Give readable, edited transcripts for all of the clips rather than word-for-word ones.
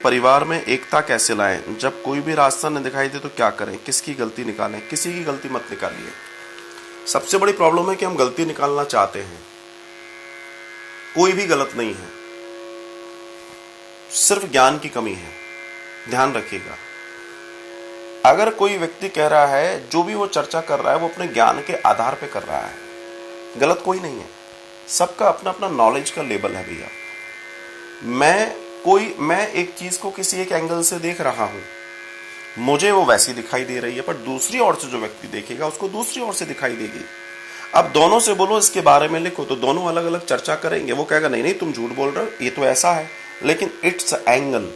परिवार में एकता कैसे लाएं? जब कोई भी रास्ता न दिखाई दे तो क्या करें? किसकी गलती निकालें? किसी की गलती मत निकालिए। सबसे बड़ी प्रॉब्लम है कि हम गलती निकालना चाहते हैं। कोई भी गलत नहीं है, सिर्फ ज्ञान की कमी है। ध्यान रखिएगा, अगर कोई व्यक्ति कह रहा है, जो भी वो चर्चा कर रहा है वो अपने ज्ञान के आधार पे कर रहा है, गलत कोई नहीं है। सबका अपना अपना नॉलेज का लेवल है भैया। मैं एक चीज को किसी एक एंगल से देख रहा हूं, मुझे वो वैसी दिखाई दे रही है, पर दूसरी ओर से जो व्यक्ति देखेगा उसको दूसरी ओर से दिखाई देगी। अब दोनों से बोलो इसके बारे में लिखो, तो दोनों अलग अलग चर्चा करेंगे। वो कहेगा नहीं नहीं तुम झूठ बोल रहे हो, ये तो ऐसा है, लेकिन इट्स एंगल।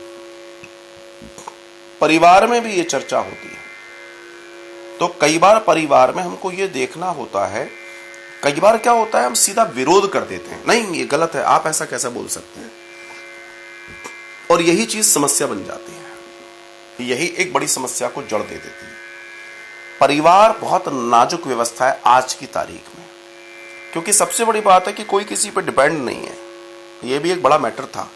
परिवार में भी ये चर्चा होती है, तो कई बार परिवार में हमको ये देखना होता है। कई बार क्या होता है, हम सीधा विरोध कर देते हैं, नहीं ये गलत है, आप ऐसा कैसे बोल सकते हैं, और यही चीज समस्या बन जाती है। यही एक बड़ी समस्या को जड़ दे देती है। परिवार बहुत नाजुक व्यवस्था है आज की तारीख में, क्योंकि सबसे बड़ी बात है कि कोई किसी पर डिपेंड नहीं है। यह भी एक बड़ा मैटर था।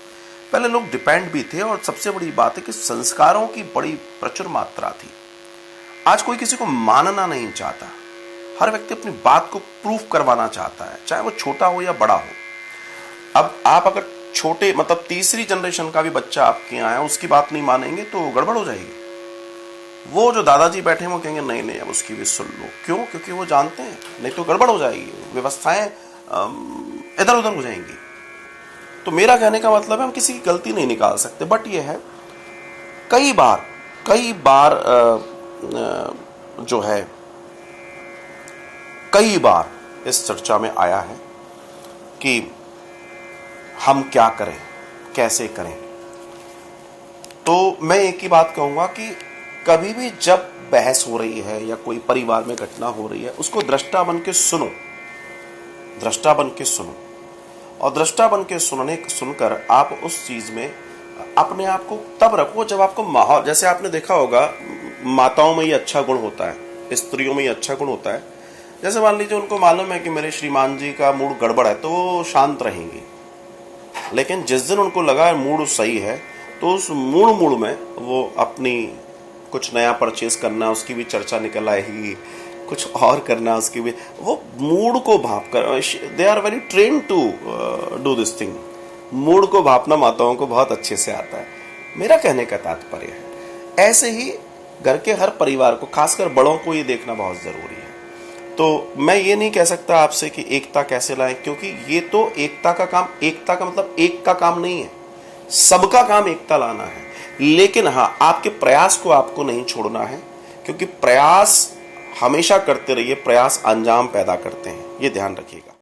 पहले लोग डिपेंड भी थे, और सबसे बड़ी बात है कि संस्कारों की बड़ी प्रचुर मात्रा थी। आज कोई किसी को मानना नहीं चाहता। हर व्यक्ति अपनी बात को प्रूफ करवाना चाहता है, चाहे वो छोटा हो या बड़ा हो। अब आप अगर छोटे मतलब तीसरी जनरेशन का भी बच्चा आपके यहाँ है, उसकी बात नहीं मानेंगे तो गड़बड़ हो जाएगी। वो जो दादाजी बैठे हैं वो कहेंगे नहीं नहीं अब उसकी भी सुन लो। क्यों? क्योंकि वो जानते हैं नहीं तो गड़बड़ हो जाएगी, व्यवस्थाएं इधर उधर हो जाएंगी। तो मेरा कहने का मतलब है हम किसी की गलती नहीं निकाल सकते, बट ये है कई बार जो है कई बार इस चर्चा में आया है कि हम क्या करें, कैसे करें। तो मैं एक ही बात कहूंगा कि कभी भी जब बहस हो रही है या कोई परिवार में घटना हो रही है, उसको दृष्टा बन के सुनो, दृष्टा बन के सुनो, और दृष्टा बन के सुनकर आप उस चीज में अपने आप को तब रखो जब आपको माहौल, जैसे आपने देखा होगा माताओं में ये अच्छा गुण होता है, स्त्रियों में ये अच्छा गुण होता है। जैसे मान लीजिए उनको मालूम है कि मेरे श्रीमान जी का मूड गड़बड़ है, तो वो शांत रहेंगी। लेकिन जिस दिन उनको लगा मूड सही है, तो उस मूड में वो अपनी कुछ नया परचेज करना, उसकी भी चर्चा निकल आएगी, कुछ और करना उसकी भी, वो मूड को भाप कर, they are very train to do this thing. Mood को भापना माताओं को बहुत अच्छे से आता है। मेरा कहने का तात्पर्य है ऐसे ही घर के हर परिवार को, खासकर बड़ों को, ये देखना बहुत जरूरी है। तो मैं ये नहीं कह सकता आपसे कि एकता कैसे लाएं, क्योंकि ये तो एकता का मतलब एक का काम नहीं है, सबका काम एकता लाना है। लेकिन हाँ, आपके प्रयास को आपको नहीं छोड़ना है, क्योंकि प्रयास हमेशा करते रहिए, प्रयास अंजाम पैदा करते हैं, ये ध्यान रखिएगा।